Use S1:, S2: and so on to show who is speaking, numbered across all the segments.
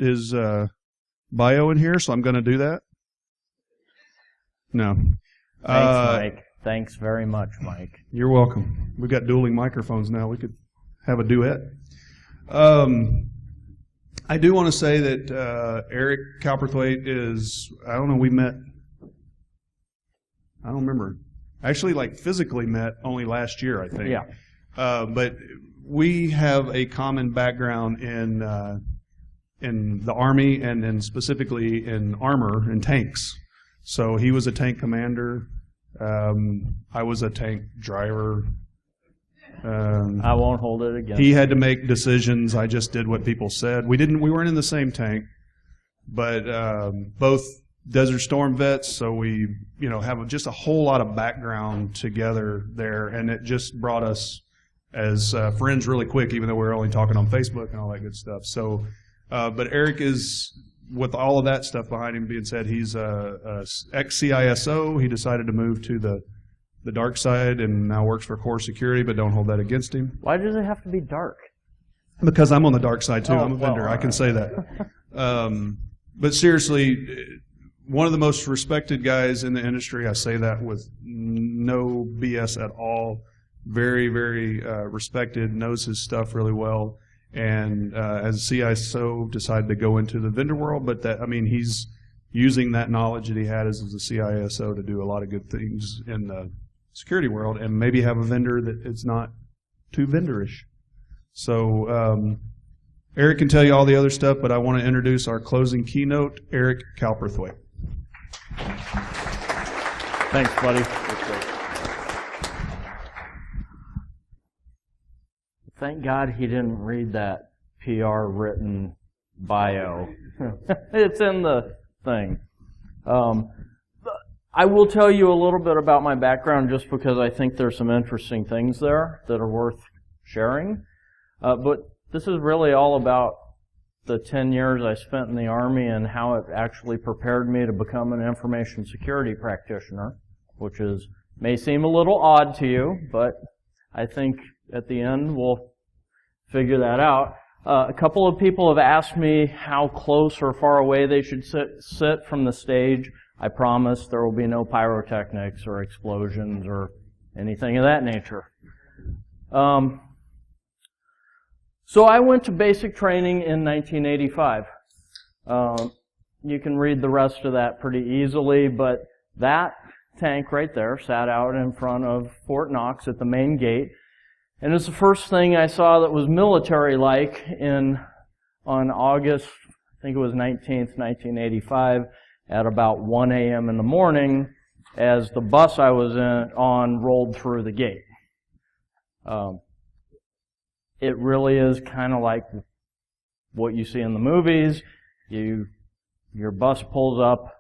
S1: his bio in here, so I'm going to do that. No.
S2: Thanks, Mike. Thanks very much, Mike.
S1: You're welcome. We've got dueling microphones now. We could have a duet. I do want to say that Eric Cowperthwai is, I don't know, we met, I don't remember. Actually, like physically met only last year, I think.
S2: Yeah.
S1: But we have a common background in the Army and then specifically in armor and tanks. So he was a tank commander. I was a tank driver.
S2: I won't hold it against
S1: He had to make decisions. I just did what people said. We weren't in the same tank, but both Desert Storm vets, so we have just a whole lot of background together there, and it just brought us as friends really quick, even though we were only talking on Facebook and all that good stuff. So, but Eric is, with all of that stuff behind him being said, he's a ex-CISO. He decided to move to the dark side and now works for Core Security, but don't hold that against him.
S2: Why does it have to be dark?
S1: Because I'm on the dark side too. I'm a vendor.
S2: Well,
S1: I can say that. But seriously, one of the most respected guys in the industry. I say that with no BS at all. Very, very respected, knows his stuff really well. And as CISO, decided to go into the vendor world, but he's using that knowledge that he had as a CISO to do a lot of good things in the security world, and maybe have a vendor that is not too vendorish. So Eric can tell you all the other stuff, but I want to introduce our closing keynote, Eric Cowperthwai.
S2: Thanks, buddy. Thank God he didn't read that PR written bio. It's in the thing. I will tell you a little bit about my background just because I think there's some interesting things there that are worth sharing. But this is really all about the 10 years I spent in the Army and how it actually prepared me to become an information security practitioner, which may seem a little odd to you, but I think at the end we'll figure that out. A couple of people have asked me how close or far away they should sit from the stage. I promise there will be no pyrotechnics or explosions or anything of that nature. So I went to basic training in 1985. You can read the rest of that pretty easily, but that tank right there sat out in front of Fort Knox at the main gate. And it's the first thing I saw that was military-like on August, I think it was 19th, 1985, at about 1 a.m. in the morning as the bus I was on rolled through the gate. It really is kind of like what you see in the movies. Your bus pulls up,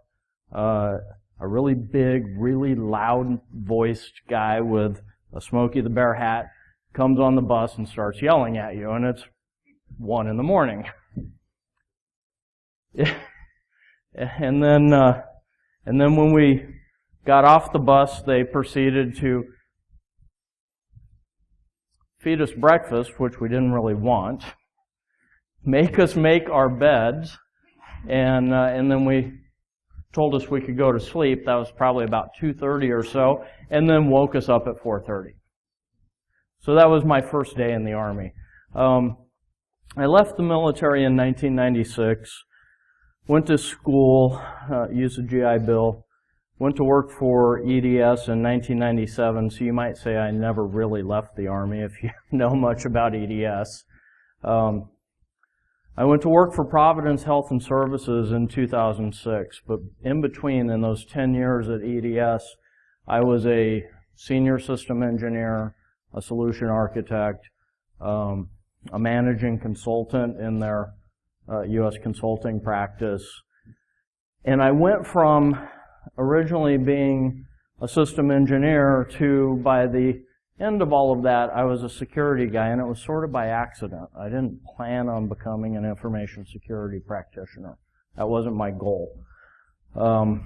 S2: a really big, really loud-voiced guy with a Smokey the Bear hat comes on the bus and starts yelling at you, and it's 1 in the morning. And then when we got off the bus, they proceeded to feed us breakfast, which we didn't really want, make us make our beds, and then we told us we could go to sleep. That was probably about 2:30 or so, and then woke us up at 4:30. So that was my first day in the Army. I left the military in 1996, went to school, used a GI Bill, went to work for EDS in 1997, so you might say I never really left the Army if you know much about EDS. I went to work for Providence Health and Services in 2006, but in between, in those 10 years at EDS, I was a senior system engineer, a solution architect, a managing consultant in their U.S. consulting practice. And I went from originally being a system engineer to, by the end of all of that, I was a security guy, and it was sort of by accident. I didn't plan on becoming an information security practitioner. That wasn't my goal. But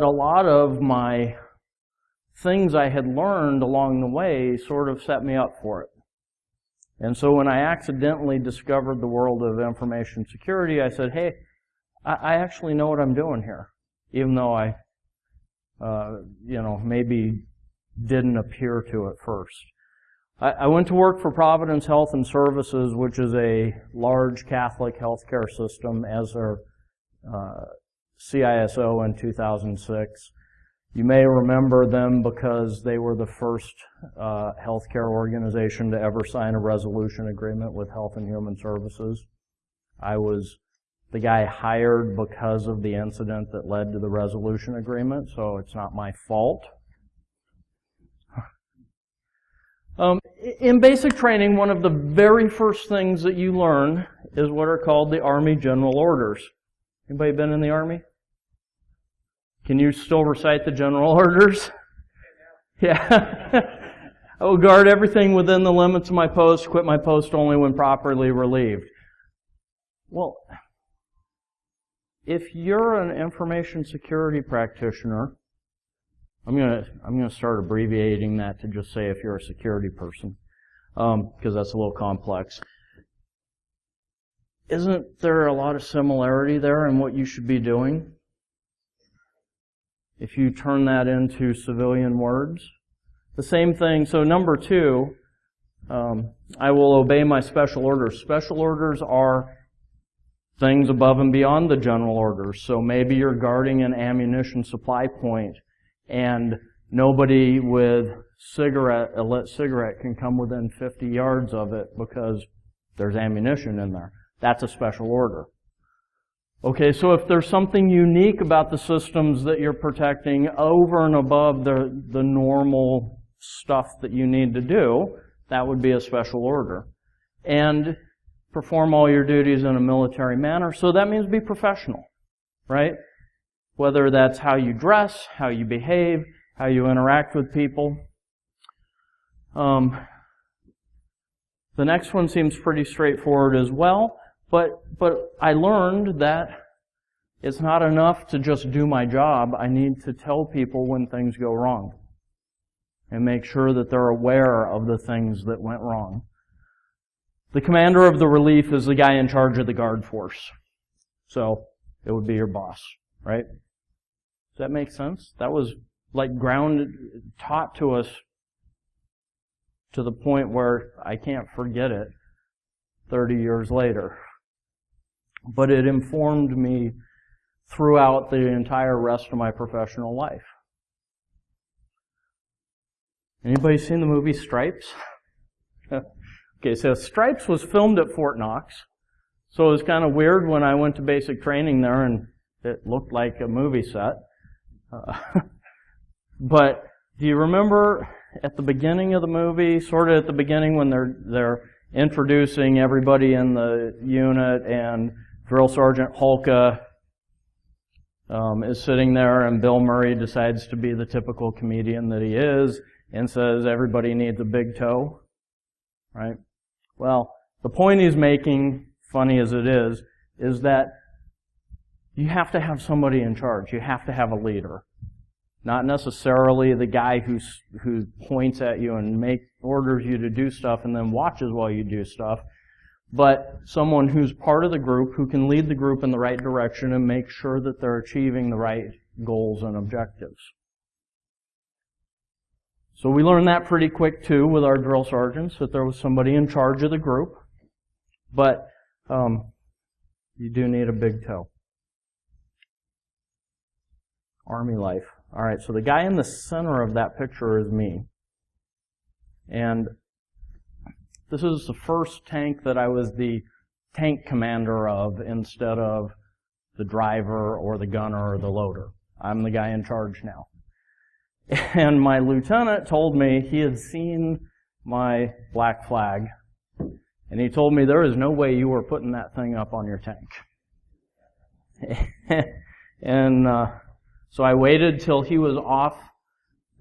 S2: a lot of my things I had learned along the way sort of set me up for it. And so when I accidentally discovered the world of information security, I said, hey, I actually know what I'm doing here, even though I, maybe didn't appear to at first. I went to work for Providence Health and Services, which is a large Catholic healthcare system, as their CISO in 2006. You may remember them because they were the first healthcare organization to ever sign a resolution agreement with Health and Human Services. I was the guy hired because of the incident that led to the resolution agreement, so it's not my fault. In basic training, one of the very first things that you learn is what are called the Army General Orders. Anybody been in the Army? Can you still recite the General Orders? Yeah. I will guard everything within the limits of my post, quit my post only when properly relieved. Well, if you're an information security practitioner, I'm gonna start abbreviating that to just say if you're a security person, because that's a little complex. Isn't there a lot of similarity there in what you should be doing? If you turn that into civilian words. The same thing, so number 2, I will obey my special orders. Special orders are things above and beyond the general orders. So maybe you're guarding an ammunition supply point and nobody with a lit cigarette can come within 50 yards of it because there's ammunition in there. That's a special order. Okay, so if there's something unique about the systems that you're protecting over and above the normal stuff that you need to do, that would be a special order. And perform all your duties in a military manner. So that means be professional, right? Whether that's how you dress, how you behave, how you interact with people. The next one seems pretty straightforward as well. But I learned that it's not enough to just do my job. I need to tell people when things go wrong and make sure that they're aware of the things that went wrong. The commander of the relief is the guy in charge of the guard force. So it would be your boss, right? Does that make sense? That was like taught to us to the point where I can't forget it 30 years later. But it informed me throughout the entire rest of my professional life. Anybody seen the movie Stripes? Okay, so Stripes was filmed at Fort Knox. So it was kind of weird when I went to basic training there and it looked like a movie set. But do you remember at the beginning of the movie, sort of at the beginning when they're introducing everybody in the unit and Drill Sergeant Holka is sitting there and Bill Murray decides to be the typical comedian that he is and says everybody needs a big toe, right? Well, the point he's making, funny as it is that you have to have somebody in charge. You have to have a leader. Not necessarily the guy who points at you and orders you to do stuff and then watches while you do stuff, but someone who's part of the group, who can lead the group in the right direction and make sure that they're achieving the right goals and objectives. So we learned that pretty quick too with our drill sergeants, that there was somebody in charge of the group, but you do need a big toe. Army life. All right, so the guy in the center of that picture is me. And this is the first tank that I was the tank commander of instead of the driver or the gunner or the loader. I'm the guy in charge now. And my lieutenant told me he had seen my black flag. And he told me there is no way you were putting that thing up on your tank. And so I waited till he was off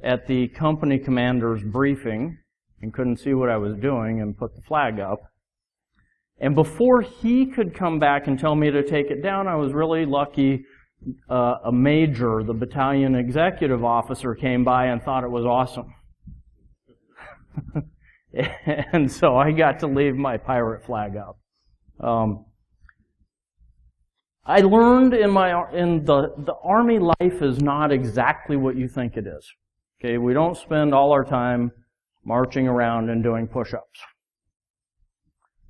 S2: at the company commander's briefing and couldn't see what I was doing and put the flag up. And before he could come back and tell me to take it down, I was really lucky. A major, the battalion executive officer, came by and thought it was awesome. And so I got to leave my pirate flag up. I learned in the Army life is not exactly what you think it is. Okay, we don't spend all our time marching around and doing push-ups.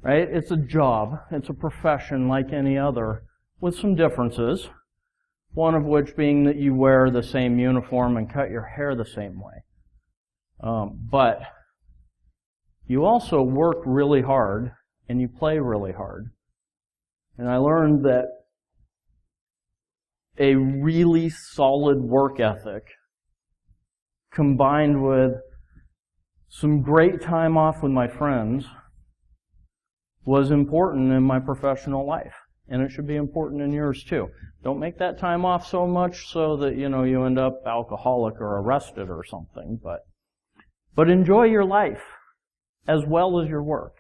S2: Right? It's a job. It's a profession like any other, with some differences. One of which being that you wear the same uniform and cut your hair the same way. But you also work really hard and you play really hard. And I learned that a really solid work ethic combined with some great time off with my friends was important in my professional life. And it should be important in yours too. Don't make that time off so much so that, you end up alcoholic or arrested or something, but enjoy your life as well as your work.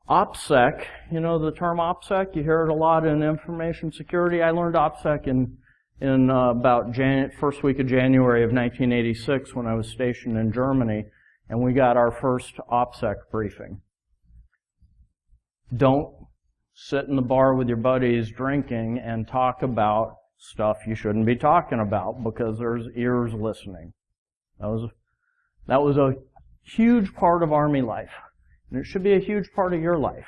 S2: OPSEC, the term OPSEC, you hear it a lot in information security. I learned OPSEC in about first week of January of 1986 when I was stationed in Germany, and we got our first OPSEC briefing. Don't sit in the bar with your buddies drinking and talk about stuff you shouldn't be talking about because there's ears listening. That was a huge part of Army life. And it should be a huge part of your life.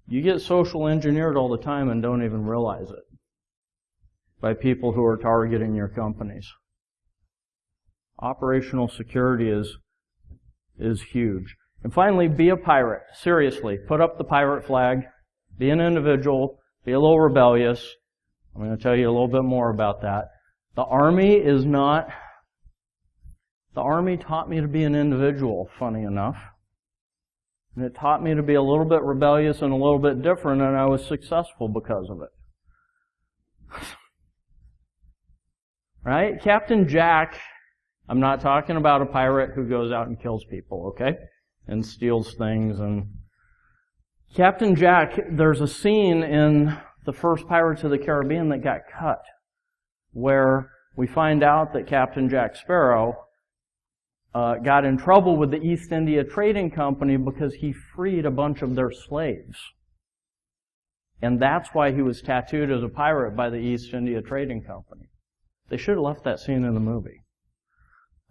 S2: You get social engineered all the time and don't even realize it by people who are targeting your companies. Operational security is huge. And finally, be a pirate. Seriously, put up the pirate flag. Be an individual. Be a little rebellious. I'm going to tell you a little bit more about that. The Army taught me to be an individual, funny enough. And it taught me to be a little bit rebellious and a little bit different, and I was successful because of it. Right? Captain Jack, I'm not talking about a pirate who goes out and kills people, okay? And steals things. And Captain Jack, there's a scene in the first Pirates of the Caribbean that got cut, where we find out that Captain Jack Sparrow got in trouble with the East India Trading Company because he freed a bunch of their slaves. And that's why he was tattooed as a pirate by the East India Trading Company. They should have left that scene in the movie.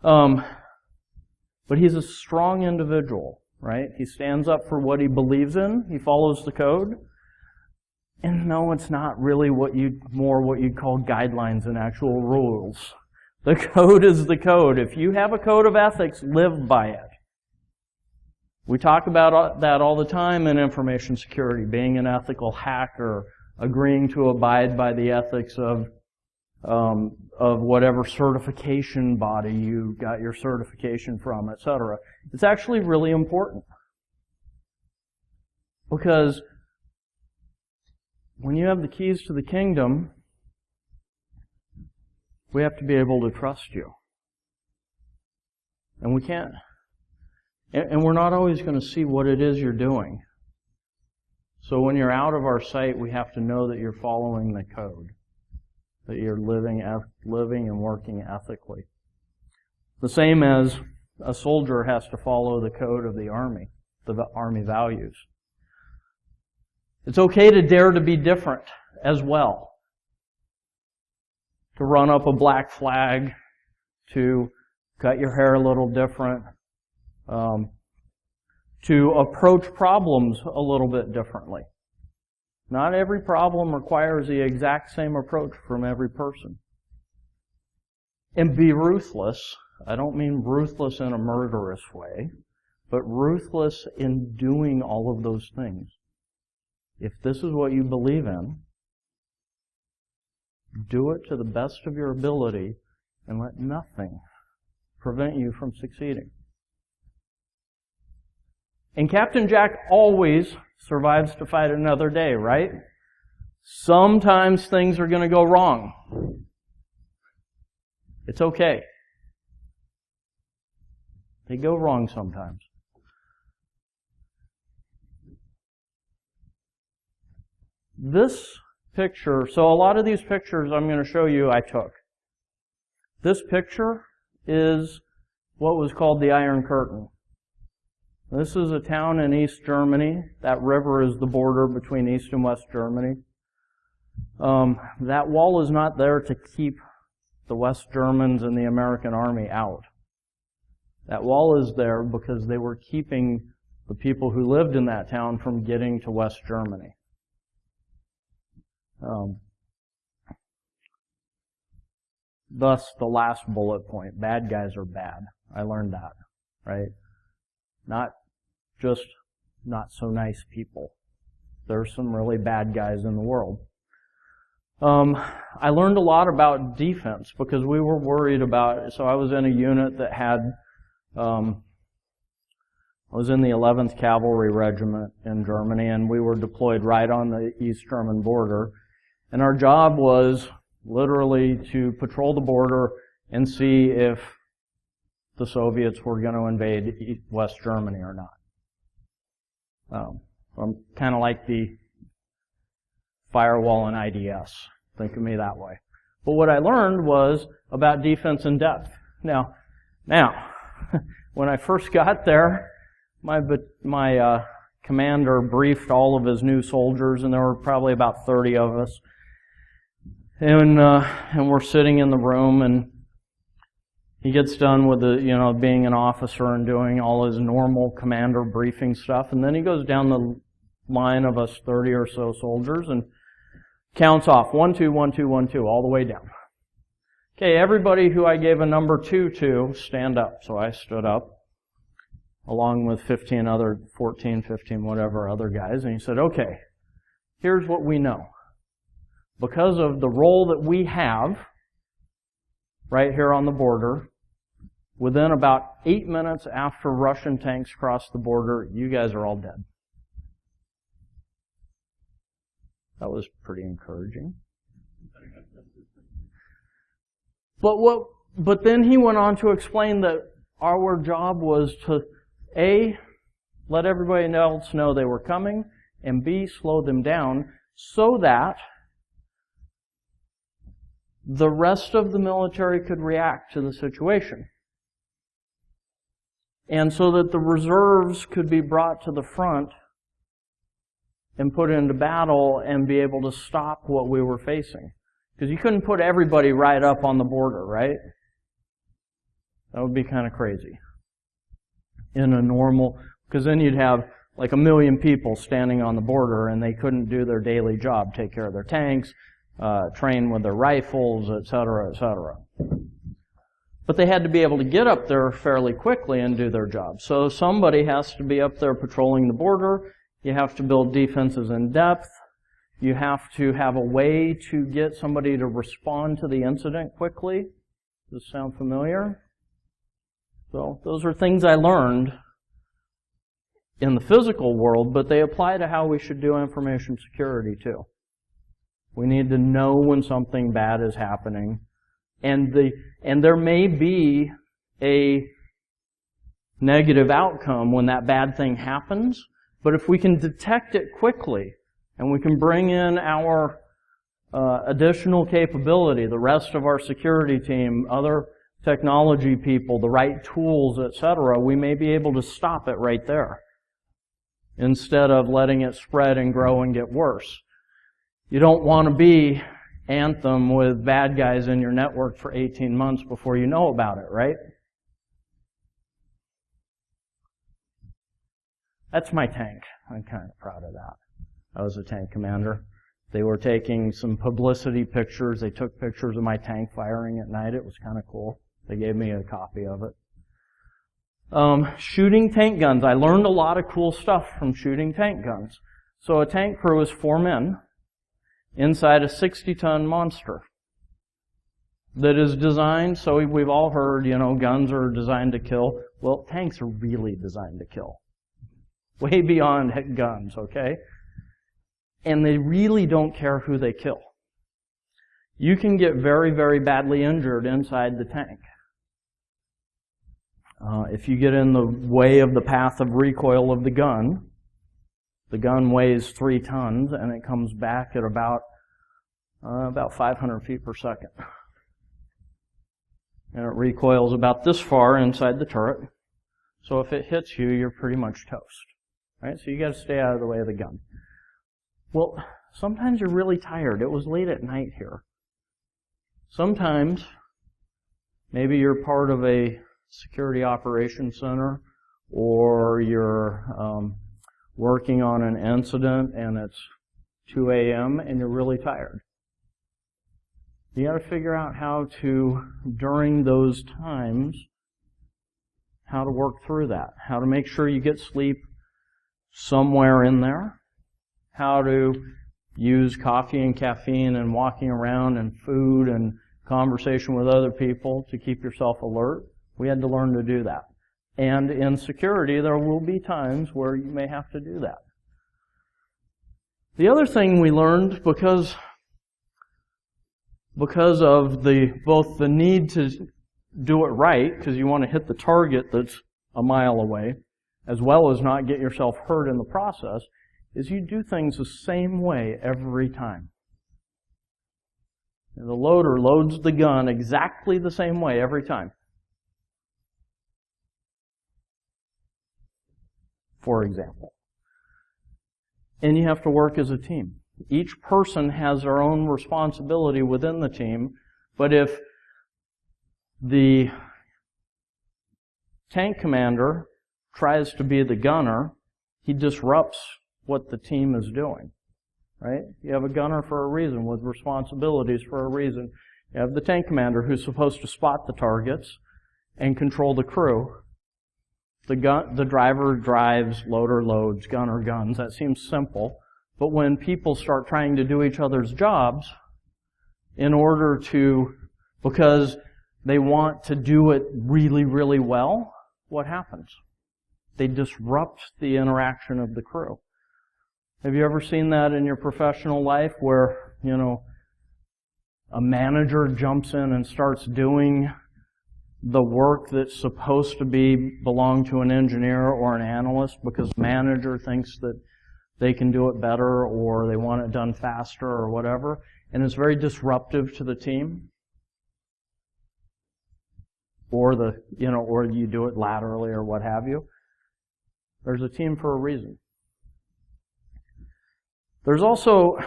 S2: But he's a strong individual, right? He stands up for what he believes in. He follows the code. And no, it's not really what you'd call guidelines and actual rules. The code is the code. If you have a code of ethics, live by it. We talk about that all the time in information security, being an ethical hacker, agreeing to abide by the ethics of whatever certification body you got your certification from, etc. It's actually really important. Because when you have the keys to the kingdom, we have to be able to trust you. And we can't. And we're not always going to see what it is you're doing. So when you're out of our sight, we have to know that you're following the code. That you're living and working ethically. The same as a soldier has to follow the code of the Army values. It's okay to dare to be different as well. To run up a black flag, to cut your hair a little different, to approach problems a little bit differently. Not every problem requires the exact same approach from every person. And be ruthless. I don't mean ruthless in a murderous way, but ruthless in doing all of those things. If this is what you believe in, do it to the best of your ability and let nothing prevent you from succeeding. And Captain Jack always survives to fight another day, right? Sometimes things are going to go wrong. It's okay. They go wrong sometimes. This picture, so a lot of these pictures I'm going to show you I took. This picture is what was called the Iron Curtain. This is a town in East Germany. That river is the border between East and West Germany. That wall is not there to keep the West Germans and the American army out. That wall is there because they were keeping the people who lived in that town from getting to West Germany. Thus, the last bullet point, bad guys are bad. I learned that, right? Not just not so nice people. There's some really bad guys in the world. I learned a lot about defense because we were worried about, so I was in a unit that had, I was in the 11th Cavalry Regiment in Germany, and we were deployed right on the East German border. And our job was literally to patrol the border and see if the Soviets were going to invade West Germany or not. I'm kind of like the firewall in IDS. Think of me that way. But what I learned was about defense in depth. Now, when I first got there, my commander briefed all of his new soldiers, and there were probably about 30 of us. And we're sitting in the room, and he gets done with being an officer and doing all his normal commander briefing stuff, and then he goes down the line of us 30 or so soldiers and counts off 1, 2, 1, 2, 1, 2, all the way down. Okay, everybody who I gave a number 2 to, stand up. So I stood up, along with 14, 15, whatever other guys, and he said, okay, here's what we know. Because of the role that we have right here on the border, within about 8 minutes after Russian tanks cross the border, you guys are all dead. That was pretty encouraging. But then he went on to explain that our job was to, A, let everybody else know they were coming, and B, slow them down so that the rest of the military could react to the situation. And so that the reserves could be brought to the front and put into battle and be able to stop what we were facing. Because you couldn't put everybody right up on the border, right? That would be kind of crazy. In a normal, because then you'd have like 1 million people standing on the border and they couldn't do their daily job, take care of their tanks, train with their rifles, etc., etc. But they had to be able to get up there fairly quickly and do their job. So somebody has to be up there patrolling the border. You have to build defenses in depth. You have to have a way to get somebody to respond to the incident quickly. Does this sound familiar? So those are things I learned in the physical world, but they apply to how we should do information security too. We need to know when something bad is happening. And there may be a negative outcome when that bad thing happens, but if we can detect it quickly and we can bring in our additional capability, the rest of our security team, other technology people, the right tools, etc., we may be able to stop it right there instead of letting it spread and grow and get worse. You don't want to be Anthem with bad guys in your network for 18 months before you know about it, right? That's my tank. I'm kind of proud of that. I was a tank commander. They were taking some publicity pictures. They took pictures of my tank firing at night. It was kind of cool. They gave me a copy of it. Shooting tank guns. I learned a lot of cool stuff from shooting tank guns. So a tank crew is 4 men inside a 60-ton monster that is designed, so we've all heard, guns are designed to kill. Well, tanks are really designed to kill. Way beyond guns, okay? And they really don't care who they kill. You can get very, very badly injured inside the tank. If you get in the way of the path of recoil of the gun weighs 3 tons and it comes back at about 500 feet per second. and it recoils about this far inside the turret. So if it hits you, you're pretty much toast. Right? So you got to stay out of the way of the gun. Well, sometimes you're really tired. It was late at night here. Sometimes, maybe you're part of a security operations center, or you're working on an incident and it's 2 a.m. and you're really tired. You got to figure out how to, during those times, how to work through that, how to make sure you get sleep somewhere in there, how to use coffee and caffeine and walking around and food and conversation with other people to keep yourself alert. We had to learn to do that. And in security, there will be times where you may have to do that. The other thing we learned, because of both the need to do it right, because you want to hit the target that's a mile away, as well as not get yourself hurt in the process, is you do things the same way every time. The loader loads the gun exactly the same way every time. For example. And you have to work as a team. Each person has their own responsibility within the team, but if the tank commander tries to be the gunner, he disrupts what the team is doing. Right? You have a gunner for a reason, with responsibilities for a reason. You have the tank commander who's supposed to spot the targets and control the crew. The driver drives, loader loads, gunner guns. That seems simple. But when people start trying to do each other's jobs because they want to do it really, really well, what happens? They disrupt the interaction of the crew. Have you ever seen that in your professional life where, a manager jumps in and starts doing the work that's supposed to belong to an engineer or an analyst because the manager thinks that they can do it better or they want it done faster or whatever, and it's very disruptive to the team? Or you do it laterally or what have you. There's a team for a reason. There's also,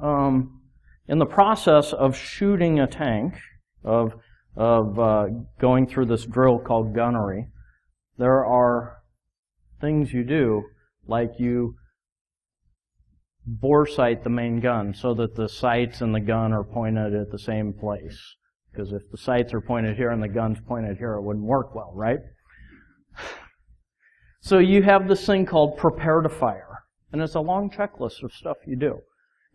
S2: in the process of shooting a tank, of going through this drill called gunnery, there are things you do, like you bore sight the main gun so that the sights and the gun are pointed at the same place. Because if the sights are pointed here and the gun's pointed here, it wouldn't work well, right? So you have this thing called prepare to fire. And it's a long checklist of stuff you do.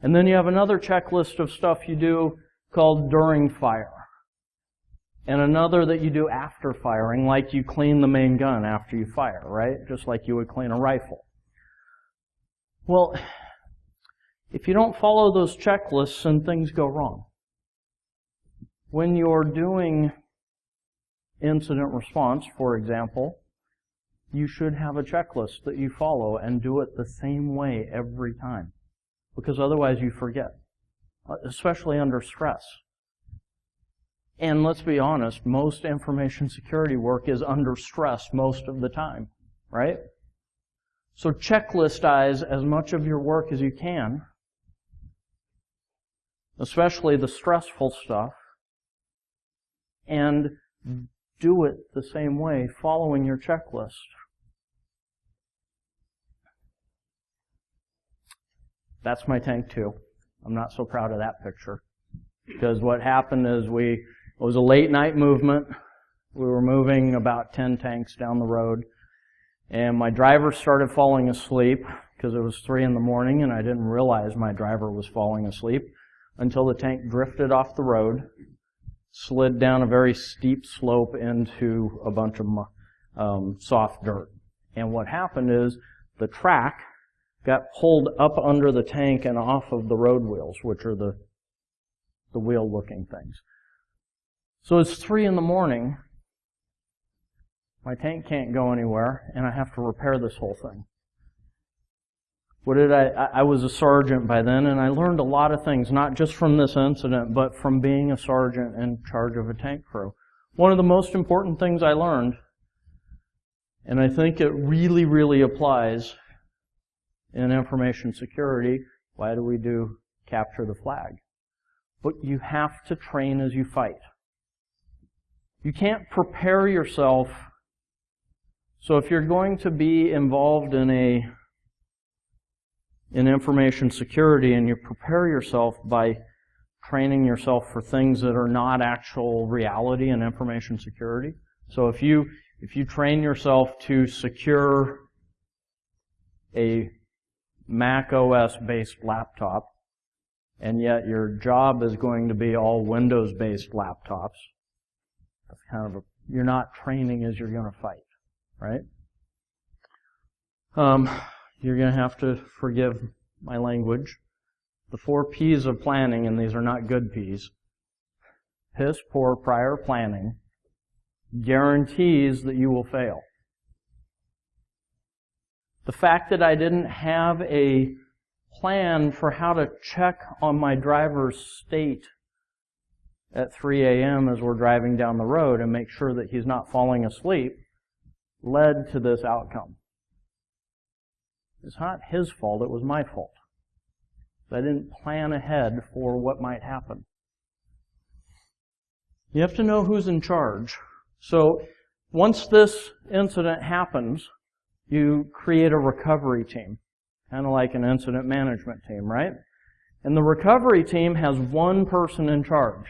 S2: And then you have another checklist of stuff you do called during fire. And another that you do after firing, like you clean the main gun after you fire, right? Just like you would clean a rifle. Well, if you don't follow those checklists, then things go wrong. When you're doing incident response, for example, you should have a checklist that you follow and do it the same way every time. Because otherwise you forget, especially under stress. And let's be honest, most information security work is under stress most of the time, right? So checklistize as much of your work as you can, especially the stressful stuff, and do it the same way, following your checklist. That's my tank too. I'm not so proud of that picture. Because what happened is it was a late night movement. We were moving about 10 tanks down the road. And my driver started falling asleep because it was 3 in the morning and I didn't realize my driver was falling asleep until the tank drifted off the road, slid down a very steep slope into a bunch of soft dirt. And what happened is the track got pulled up under the tank and off of the road wheels, which are the wheel-looking things. So it's 3 in the morning. My tank can't go anywhere, and I have to repair this whole thing. I was a sergeant by then, and I learned a lot of things, not just from this incident, but from being a sergeant in charge of a tank crew. One of the most important things I learned, and I think it really, really applies in information security, why do we do capture the flag? But you have to train as you fight. You can't prepare yourself. So if you're going to be involved in information security and you prepare yourself by training yourself for things that are not actual reality in information security. So if you train yourself to secure a Mac OS based laptop, and yet your job is going to be all Windows based laptops, that's kind of you're not training as you're going to fight, right? You're going to have to forgive my language. The 4 P's of planning, and these are not good P's. Piss poor prior planning guarantees that you will fail. The fact that I didn't have a plan for how to check on my driver's state at 3 a.m. as we're driving down the road and make sure that he's not falling asleep led to this outcome. It's not his fault, it was my fault. I didn't plan ahead for what might happen. You have to know who's in charge. So once this incident happens, you create a recovery team, kind of like an incident management team, right? And the recovery team has one person in charge.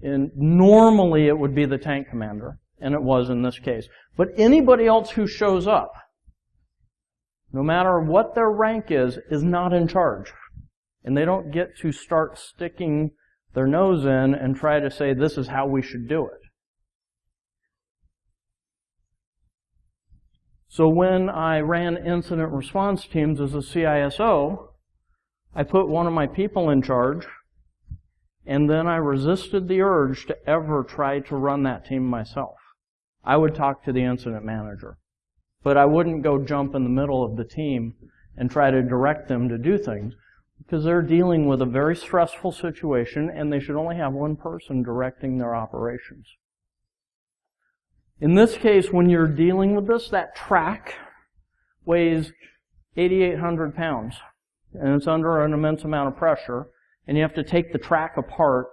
S2: And normally it would be the tank commander, and it was in this case. But anybody else who shows up, no matter what their rank is not in charge. And they don't get to start sticking their nose in and try to say, this is how we should do it. So when I ran incident response teams as a CISO, I put one of my people in charge, and then I resisted the urge to ever try to run that team myself. I would talk to the incident manager. But I wouldn't go jump in the middle of the team and try to direct them to do things because they're dealing with a very stressful situation and they should only have one person directing their operations. In this case, when you're dealing with this, that track weighs 8,800 pounds and it's under an immense amount of pressure and you have to take the track apart,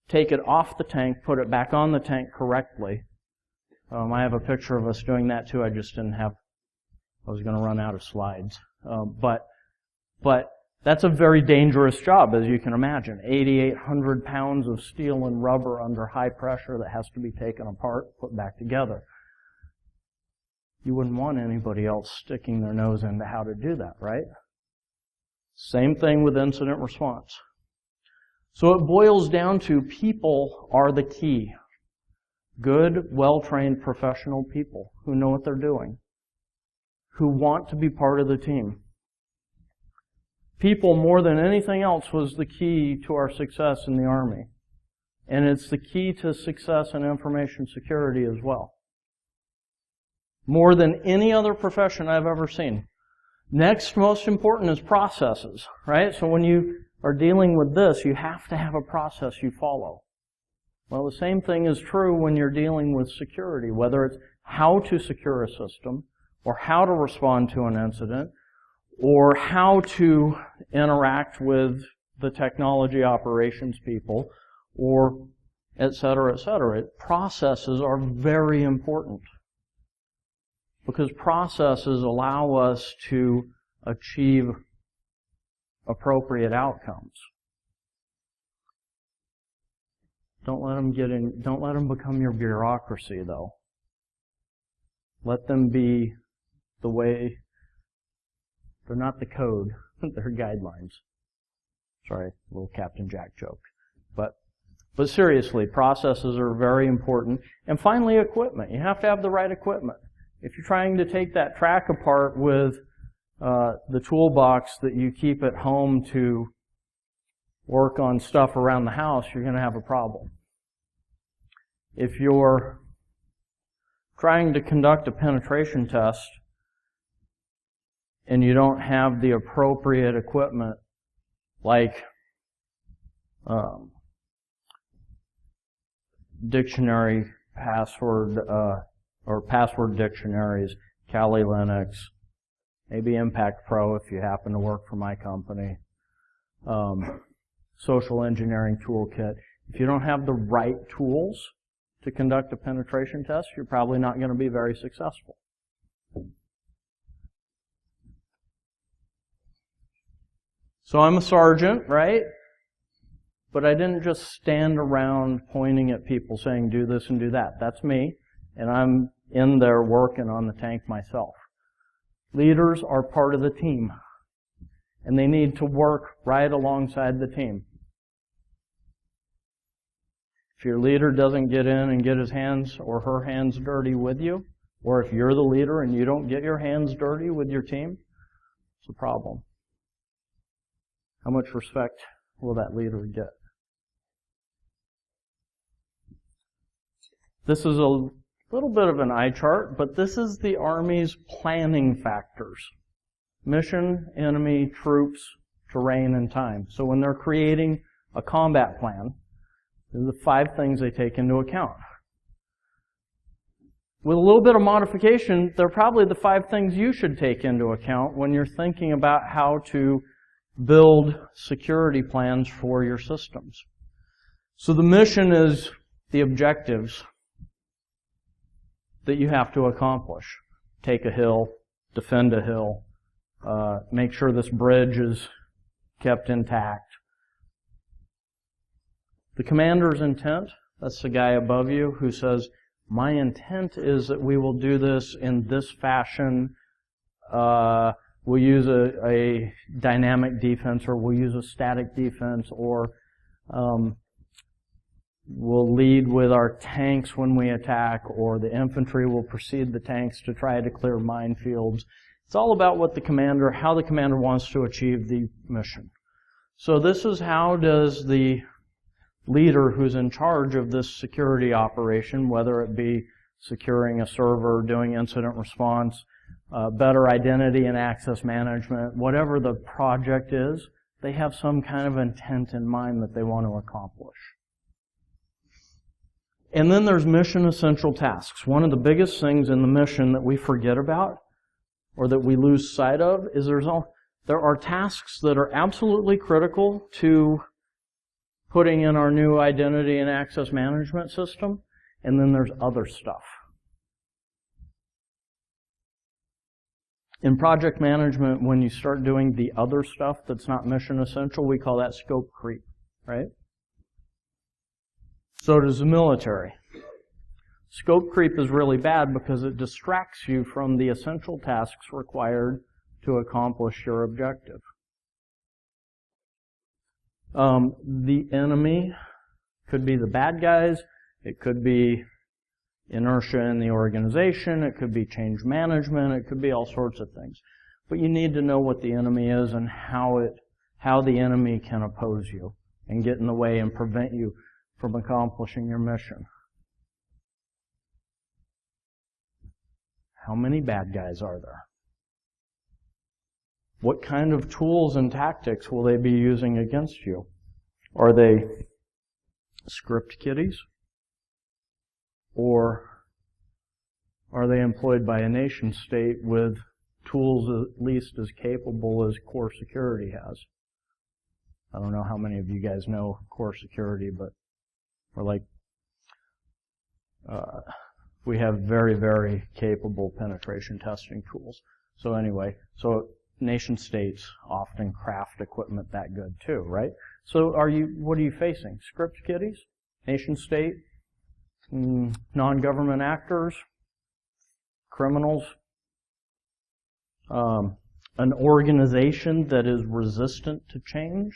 S2: take it off the tank, put it back on the tank correctly. I have a picture of us doing that too. I just didn't have, I was going to run out of slides. But that's a very dangerous job, as you can imagine. 8,800 pounds of steel and rubber under high pressure that has to be taken apart, put back together. You wouldn't want anybody else sticking their nose into how to do that, right? Same thing with incident response. So it boils down to people are the key. Good, well-trained professional people who know what they're doing, who want to be part of the team. People, more than anything else, was the key to our success in the Army. And it's the key to success in information security as well. More than any other profession I've ever seen. Next most important is processes, right? So when you are dealing with this, you have to have a process you follow. Well, the same thing is true when you're dealing with security, whether it's how to secure a system, or how to respond to an incident, or how to interact with the technology operations people, or et cetera, et cetera. Processes are very important because processes allow us to achieve appropriate outcomes. Don't let them become your bureaucracy, though. Let them be the way, they're not the code, they're guidelines. Sorry, a little Captain Jack joke. But seriously, processes are very important. And finally, equipment. You have to have the right equipment. If you're trying to take that track apart with the toolbox that you keep at home to work on stuff around the house, you're going to have a problem. If you're trying to conduct a penetration test and you don't have the appropriate equipment, like dictionary password, or password dictionaries, Kali Linux, maybe Impact Pro if you happen to work for my company, social engineering toolkit. If you don't have the right tools to conduct a penetration test, you're probably not going to be very successful. So I'm a sergeant, right? But I didn't just stand around pointing at people saying, do this and do that. That's me, and I'm in there working on the tank myself. Leaders are part of the team, and they need to work right alongside the team. If your leader doesn't get in and get his hands or her hands dirty with you, or if you're the leader and you don't get your hands dirty with your team, it's a problem. How much respect will that leader get? This is a little bit of an eye chart, but this is the Army's planning factors. Mission, enemy, troops, terrain, and time. So when they're creating a combat plan, these are the 5 things they take into account. With a little bit of modification, they're probably the 5 things you should take into account when you're thinking about how to build security plans for your systems. So the mission is the objectives that you have to accomplish. Take a hill, defend a hill, make sure this bridge is kept intact. The commander's intent, that's the guy above you who says, my intent is that we will do this in this fashion. We'll use a dynamic defense, or we'll use a static defense, or we'll lead with our tanks when we attack, or the infantry will precede the tanks to try to clear minefields. It's all about what the commander, how the commander wants to achieve the mission. So this is how does the leader who's in charge of this security operation, whether it be securing a server, doing incident response, better identity and access management, whatever the project is, they have some kind of intent in mind that they want to accomplish. And then there's mission essential tasks. One of the biggest things in the mission that we forget about, or that we lose sight of, is there are tasks that are absolutely critical to putting in our new identity and access management system, and then there's other stuff. In project management, when you start doing the other stuff that's not mission essential, we call that scope creep, right? So does the military. Scope creep is really bad because it distracts you from the essential tasks required to accomplish your objective. The enemy could be the bad guys, it could be inertia in the organization, it could be change management, it could be all sorts of things. But you need to know what the enemy is and how the enemy can oppose you and get in the way and prevent you from accomplishing your mission. How many bad guys are there? What kind of tools and tactics will they be using against you? Are they script kiddies? Or are they employed by a nation state with tools at least as capable as core security has? I don't know how many of you guys know core security, but we're like, we have very, very capable penetration testing tools. So anyway, nation states often craft equipment that good too, right? So what are you facing? Script kiddies? Nation state? Non-government actors? Criminals? An organization that is resistant to change?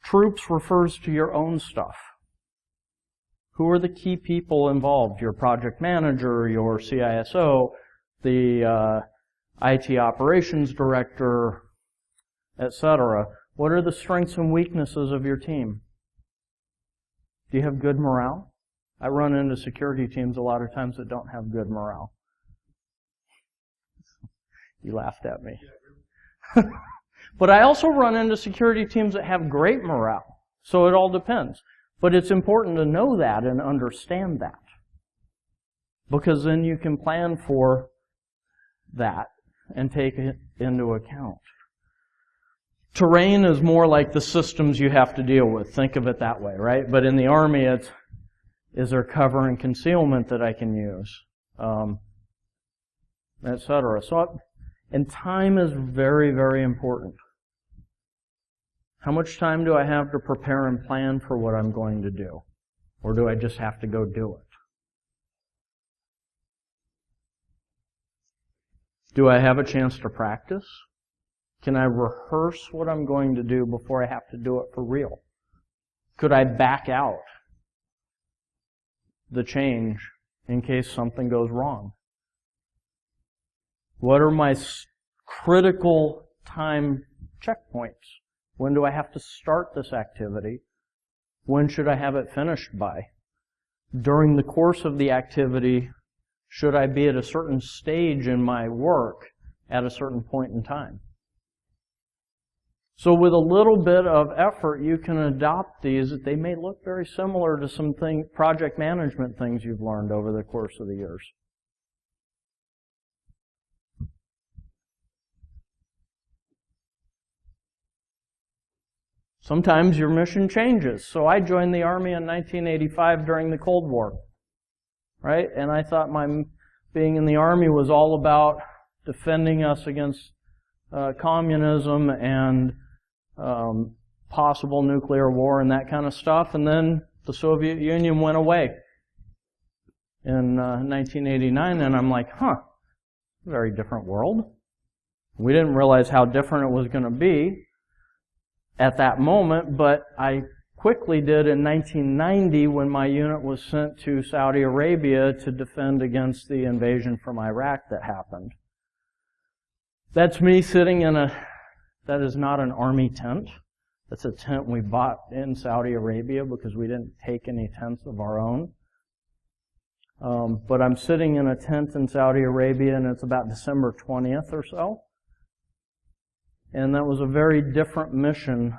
S2: Troops refers to your own stuff. Who are the key people involved? Your project manager, your CISO, the IT operations director, etc. What are the strengths and weaknesses of your team? Do you have good morale? I run into security teams a lot of times that don't have good morale. You laughed at me. But I also run into security teams that have great morale. So it all depends. But it's important to know that and understand that, because then you can plan for that and take it into account. Terrain is more like the systems you have to deal with. Think of it that way, right? But in the Army, it's, is there cover and concealment that I can use, etc. So, and time is very, very important. How much time do I have to prepare and plan for what I'm going to do? Or do I just have to go do it? Do I have a chance to practice? Can I rehearse what I'm going to do before I have to do it for real? Could I back out the change in case something goes wrong? What are my critical time checkpoints? When do I have to start this activity? When should I have it finished by? During the course of the activity, should I be at a certain stage in my work at a certain point in time? So with a little bit of effort, you can adopt these. They may look very similar to some project management things you've learned over the course of the years. Sometimes your mission changes. So I joined the Army in 1985 during the Cold War, right? And I thought my being in the Army was all about defending us against communism and possible nuclear war and that kind of stuff. And then the Soviet Union went away in 1989, and I'm like, very different world. We didn't realize how different it was going to be at that moment, but I quickly did in 1990 when my unit was sent to Saudi Arabia to defend against the invasion from Iraq that happened. That's me sitting in that is not an army tent. That's a tent we bought in Saudi Arabia because we didn't take any tents of our own. But I'm sitting in a tent in Saudi Arabia, and it's about December 20th or so. And that was a very different mission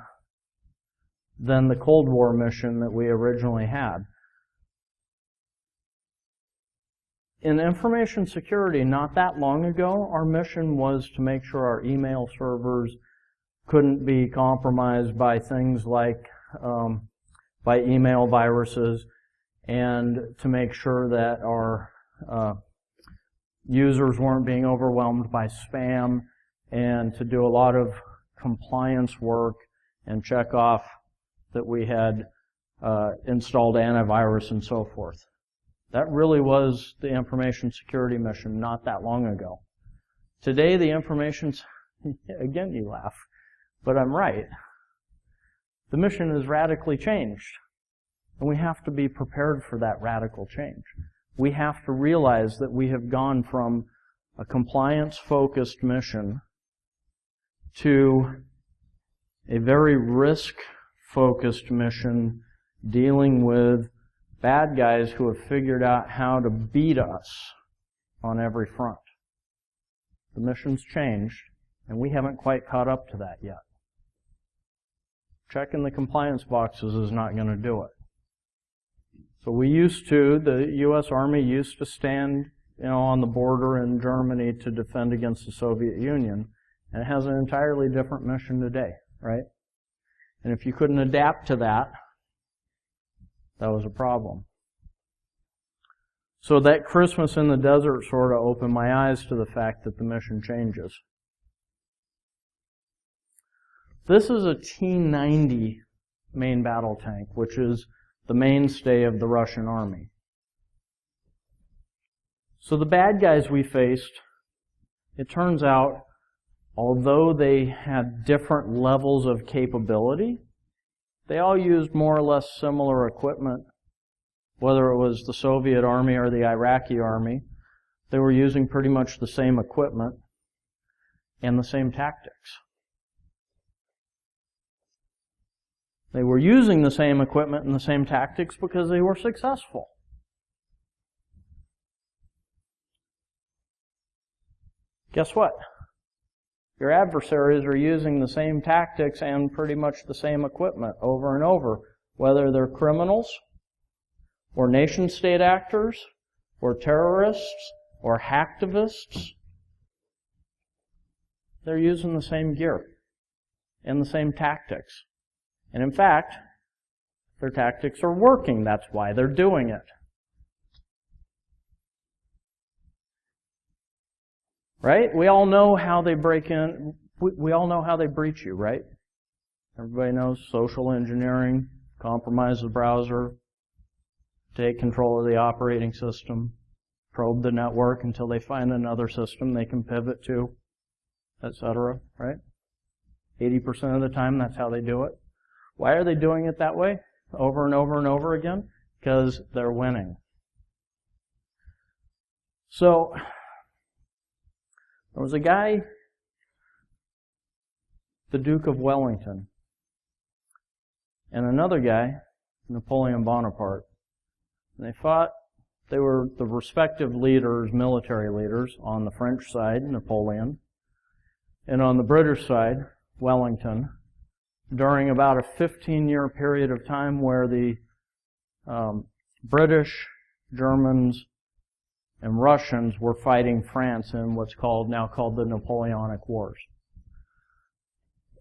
S2: than the Cold War mission that we originally had. In information security, not that long ago, our mission was to make sure our email servers couldn't be compromised by things like by email viruses, and to make sure that our users weren't being overwhelmed by spam, and to do a lot of compliance work and check off that we had installed antivirus and so forth. That really was the information security mission not that long ago. Today, the information's, again you laugh, but I'm right. The mission has radically changed, and we have to be prepared for that radical change. We have to realize that we have gone from a compliance-focused mission to a very risk-focused mission dealing with bad guys who have figured out how to beat us on every front. The mission's changed, and we haven't quite caught up to that yet. Checking the compliance boxes is not going to do it. So the U.S. Army used to stand, on the border in Germany to defend against the Soviet Union, and it has an entirely different mission today, right? And if you couldn't adapt to that, that was a problem. So that Christmas in the desert sort of opened my eyes to the fact that the mission changes. This is a T-90 main battle tank, which is the mainstay of the Russian army. So the bad guys we faced, it turns out, although they had different levels of capability, they all used more or less similar equipment. Whether it was the Soviet army or the Iraqi army, they were using pretty much the same equipment and the same tactics. They were using the same equipment and the same tactics because they were successful. Guess what? Your adversaries are using the same tactics and pretty much the same equipment over and over, whether they're criminals, or nation-state actors, or terrorists, or hacktivists. They're using the same gear and the same tactics. And in fact, their tactics are working. That's why they're doing it. Right? We all know how they break in. We all know how they breach you, right? Everybody knows social engineering, compromise the browser, take control of the operating system, probe the network until they find another system they can pivot to, etc., right? 80% of the time, that's how they do it. Why are they doing it that way over and over and over again? Because they're winning. So, there was a guy, the Duke of Wellington, and another guy, Napoleon Bonaparte. And they fought. They were the respective leaders, military leaders. On the French side, Napoleon, and on the British side, Wellington, during about a 15-year period of time where the British, Germans, and Russians were fighting France in what's now called the Napoleonic Wars.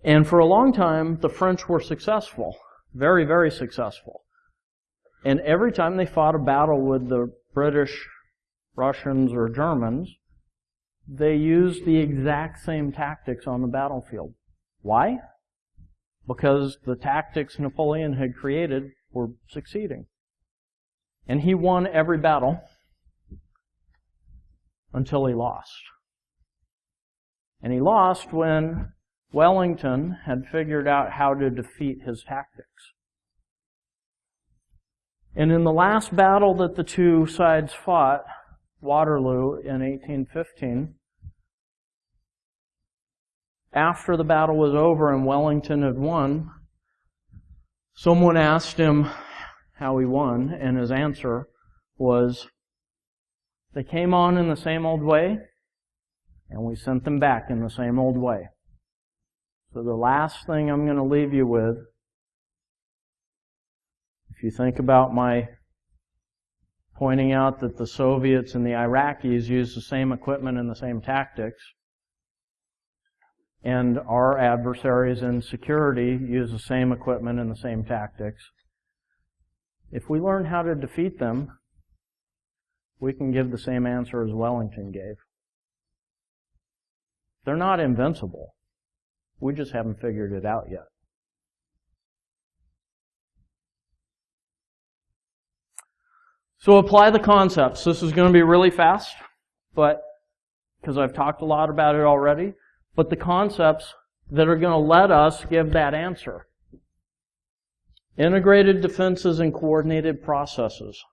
S2: And for a long time, the French were successful, very, very successful. And every time they fought a battle with the British, Russians, or Germans, they used the exact same tactics on the battlefield. Why? Because the tactics Napoleon had created were succeeding. And he won every battle until he lost. And he lost when Wellington had figured out how to defeat his tactics. And in the last battle that the two sides fought, Waterloo in 1815, after the battle was over and Wellington had won, someone asked him how he won, and his answer was, they came on in the same old way, and we sent them back in the same old way. So the last thing I'm going to leave you with, if you think about my pointing out that the Soviets and the Iraqis use the same equipment and the same tactics, and our adversaries in security use the same equipment and the same tactics, if we learn how to defeat them, we can give the same answer as Wellington gave. They're not invincible. We just haven't figured it out yet. So apply the concepts. This is going to be really fast, but because I've talked a lot about it already, but the concepts that are going to let us give that answer. Integrated defenses and coordinated processes.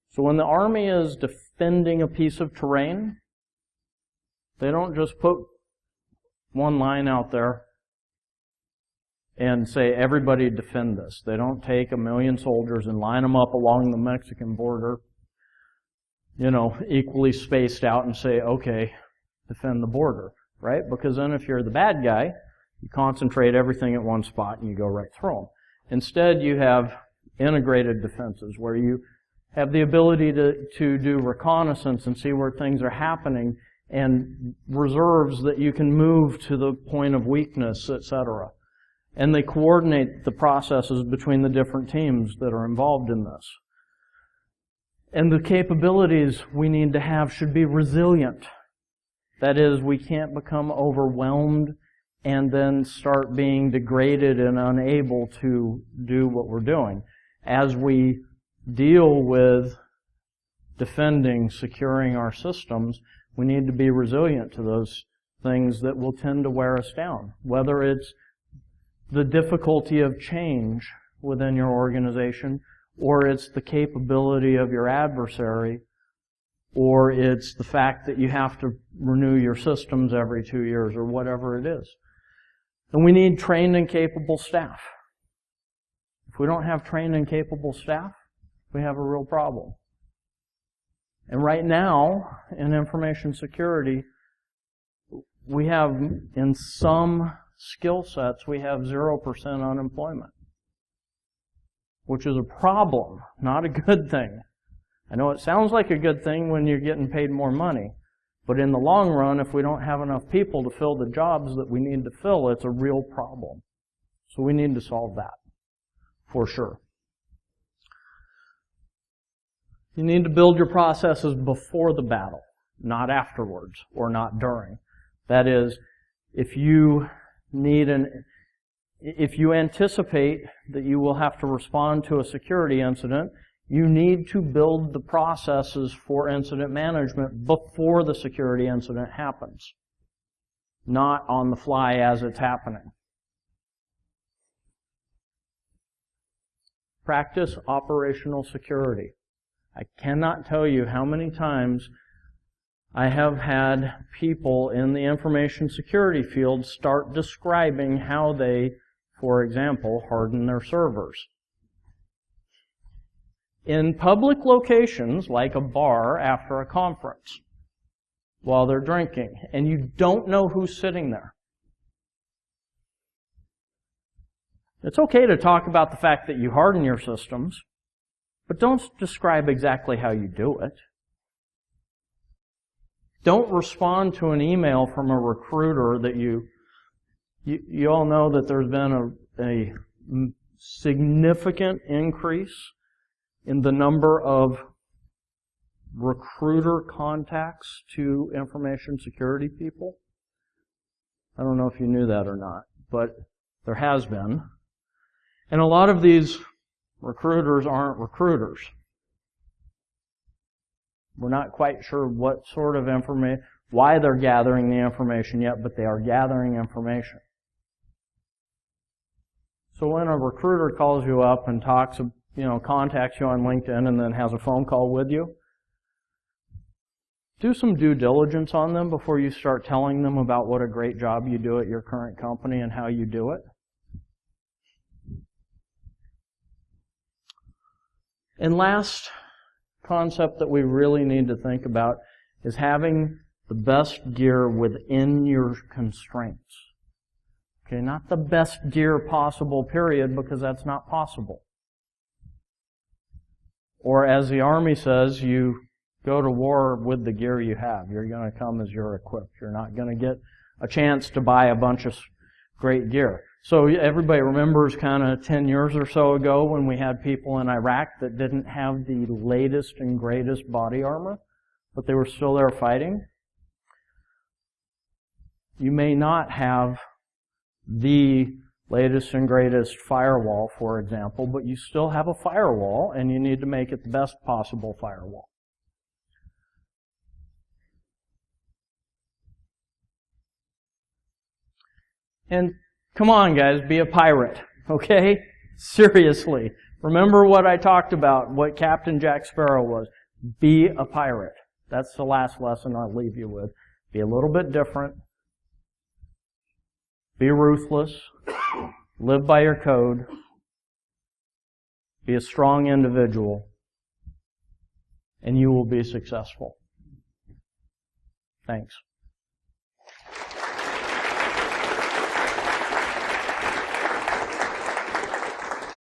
S2: So when the Army is defending a piece of terrain, they don't just put one line out there and say, everybody defend this. They don't take 1 million soldiers and line them up along the Mexican border, equally spaced out and say, okay, defend the border, right? Because then if you're the bad guy, you concentrate everything at one spot and you go right through them. Instead, you have integrated defenses where you have the ability to do reconnaissance and see where things are happening, and reserves that you can move to the point of weakness, etc. And they coordinate the processes between the different teams that are involved in this. And the capabilities we need to have should be resilient. That is, we can't become overwhelmed and then start being degraded and unable to do what we're doing. As we deal with defending, securing our systems, we need to be resilient to those things that will tend to wear us down. Whether it's the difficulty of change within your organization, or it's the capability of your adversary, or it's the fact that you have to renew your systems every 2 years, or whatever it is. And we need trained and capable staff. If we don't have trained and capable staff, we have a real problem. And right now, in information security, we have, in some skill sets, we have 0% unemployment, which is a problem, not a good thing. I know it sounds like a good thing when you're getting paid more money, but in the long run, if we don't have enough people to fill the jobs that we need to fill, it's a real problem. So we need to solve that, for sure. You need to build your processes before the battle, not afterwards or not during. That is, if you anticipate that you will have to respond to a security incident, you need to build the processes for incident management before the security incident happens, not on the fly as it's happening. Practice operational security. I cannot tell you how many times I have had people in the information security field start describing how they, for example, harden their servers. In public locations, like a bar after a conference, while they're drinking, and you don't know who's sitting there. It's okay to talk about the fact that you harden your systems, but don't describe exactly how you do it. Don't respond to an email from a recruiter that you all know that there's been a significant increase in the number of recruiter contacts to information security people. I don't know if you knew that or not, but there has been. And a lot of these recruiters aren't recruiters. We're not quite sure what sort of information, why they're gathering the information yet, but they are gathering information. So when a recruiter calls you up and contacts you on LinkedIn and then has a phone call with you, do some due diligence on them before you start telling them about what a great job you do at your current company and how you do it. And last concept that we really need to think about is having the best gear within your constraints. Okay, not the best gear possible, period, because that's not possible. Or as the Army says, you go to war with the gear you have. You're going to come as you're equipped. You're not going to get a chance to buy a bunch of great gear. So everybody remembers kind of 10 years or so ago when we had people in Iraq that didn't have the latest and greatest body armor, but they were still there fighting. You may not have the latest and greatest firewall, for example, but you still have a firewall, and you need to make it the best possible firewall. And come on, guys, be a pirate, okay? Seriously. Remember what I talked about, what Captain Jack Sparrow was. Be a pirate. That's the last lesson I'll leave you with. Be a little bit different. Be ruthless. Live by your code. Be a strong individual. And you will be successful. Thanks.